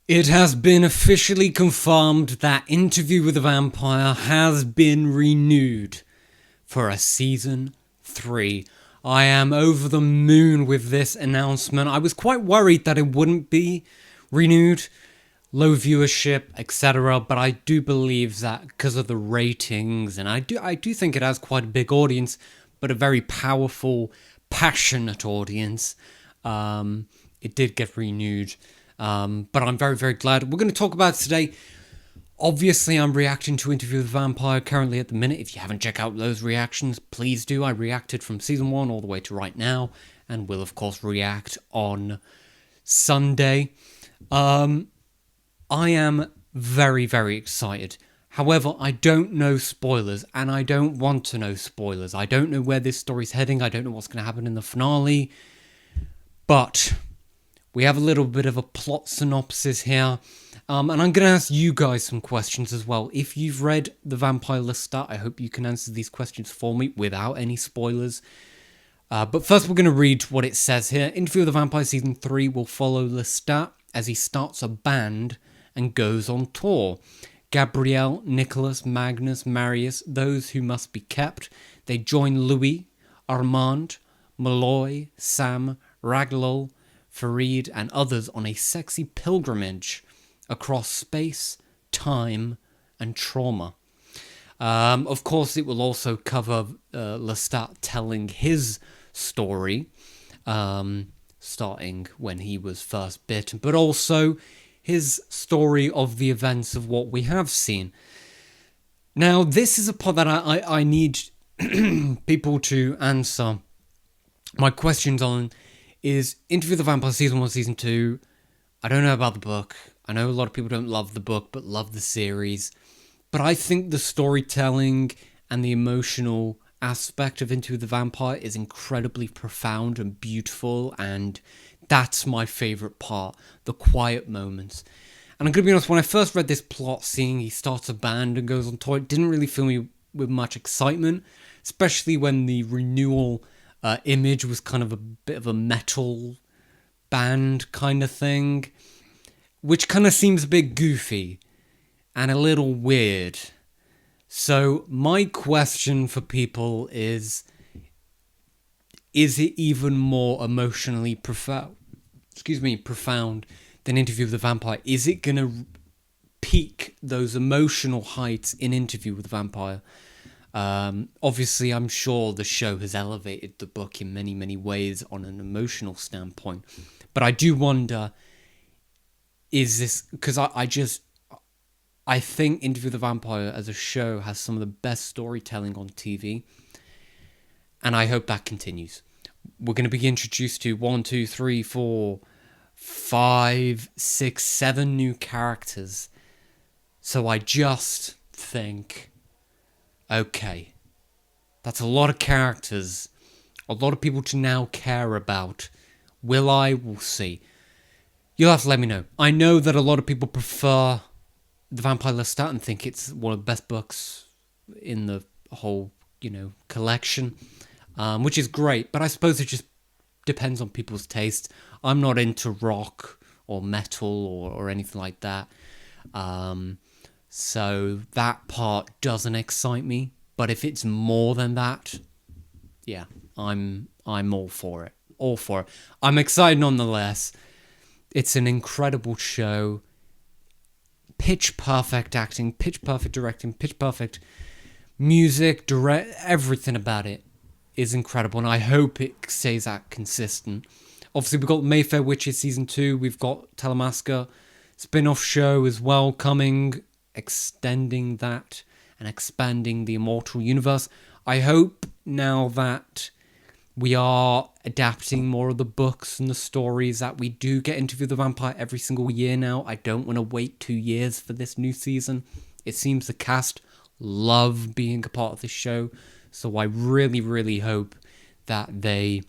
It has been officially confirmed that Interview with the Vampire has been renewed for a season 3. I am over the moon with this announcement. I was quite worried that it wouldn't be renewed, low viewership, etc. But I do believe that because of the ratings, and I do think it has quite a big audience, but a very powerful, passionate audience. It did get renewed. But I'm very, very glad. We're going to talk about it today. Obviously, I'm reacting to Interview with the Vampire currently at the minute. If you haven't checked out those reactions, please do. I reacted from season 1 all the way to right now, and will, of course, react on Sunday. I am very, very excited. However, I don't know spoilers, and I don't want to know spoilers. I don't know where this story's heading. I don't know what's going to happen in the finale. But we have a little bit of a plot synopsis here. And I'm going to ask you guys some questions as well. If you've read The Vampire Lestat, I hope you can answer these questions for me without any spoilers. But first we're going to read what it says here. Interview with the Vampire Season 3 will follow Lestat as he starts a band and goes on tour. Gabrielle, Nicholas, Magnus, Marius, those who must be kept. They join Louis, Armand, Malloy, Sam, Raglul, Farid and others on a sexy pilgrimage across space, time, and trauma. Of course, it will also cover Lestat telling his story, starting when he was first bitten, but also his story of the events of what we have seen. Now, this is a part that I need people to answer my questions on. Is Interview with the Vampire Season 1, Season 2. I don't know about the book. I know a lot of people don't love the book, but love the series. But I think the storytelling and the emotional aspect of Interview with the Vampire is incredibly profound and beautiful, and that's my favourite part, the quiet moments. And I'm going to be honest, when I first read this plot, seeing he starts a band and goes on tour, it didn't really fill me with much excitement, especially when the renewal image was kind of a bit of a metal band kind of thing, which kind of seems a bit goofy and a little weird. So my question for people is it even more emotionally profound than Interview with the Vampire? Is it going to peak those emotional heights in Interview with the Vampire? Obviously, I'm sure the show has elevated the book in many, many ways on an emotional standpoint. But I do wonder, is this... Because I think Interview with the Vampire as a show has some of the best storytelling on TV. And I hope that continues. We're going to be introduced to 1, 2, 3, 4, 5, 6, 7 new characters. So I just think... okay, that's a lot of characters, a lot of people to now care about. Will I? We'll see. You'll have to let me know. I know that a lot of people prefer The Vampire Lestat and think it's one of the best books in the whole, collection, which is great, but I suppose it just depends on people's taste. I'm not into rock or metal or anything like that. So that part doesn't excite me. But if it's more than that, yeah, I'm all for it. All for it. I'm excited nonetheless. It's an incredible show. Pitch perfect acting, pitch perfect directing, pitch perfect music, everything about it is incredible. And I hope it stays that consistent. Obviously, we've got Mayfair Witches Season 2. We've got Telemasca spin-off show as well coming, extending that and expanding the Immortal universe. I hope now that we are adapting more of the books and the stories that we do get Interview with the Vampire every single year now. I don't want to wait 2 years for this new season. It seems the cast love being a part of this show, so I really, really hope that they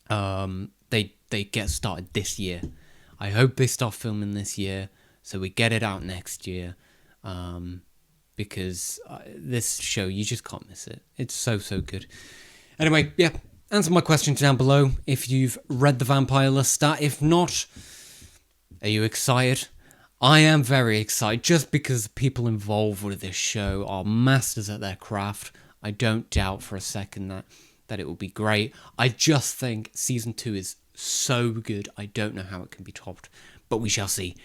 get started this year. I hope they start filming this year, so we get it out next year, because this show, you just can't miss it. It's so, so good. Anyway, yeah, answer my questions down below if you've read The Vampire Lestat. If not, Are you excited? I am very excited just because the people involved with this show are masters at their craft. I don't doubt for a second that it will be great. I just think season 2 is so good. I don't know how it can be topped, but we shall see.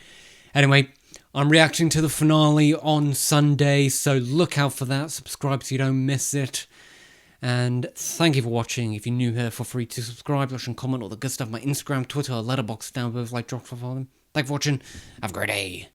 Anyway, I'm reacting to the finale on Sunday, so look out for that. Subscribe so you don't miss it. And thank you for watching. If you're new here, feel free to subscribe, like, and comment, all the good stuff. My Instagram, Twitter, Letterboxd down below. Like, drop for them. Thank you for watching. Have a great day.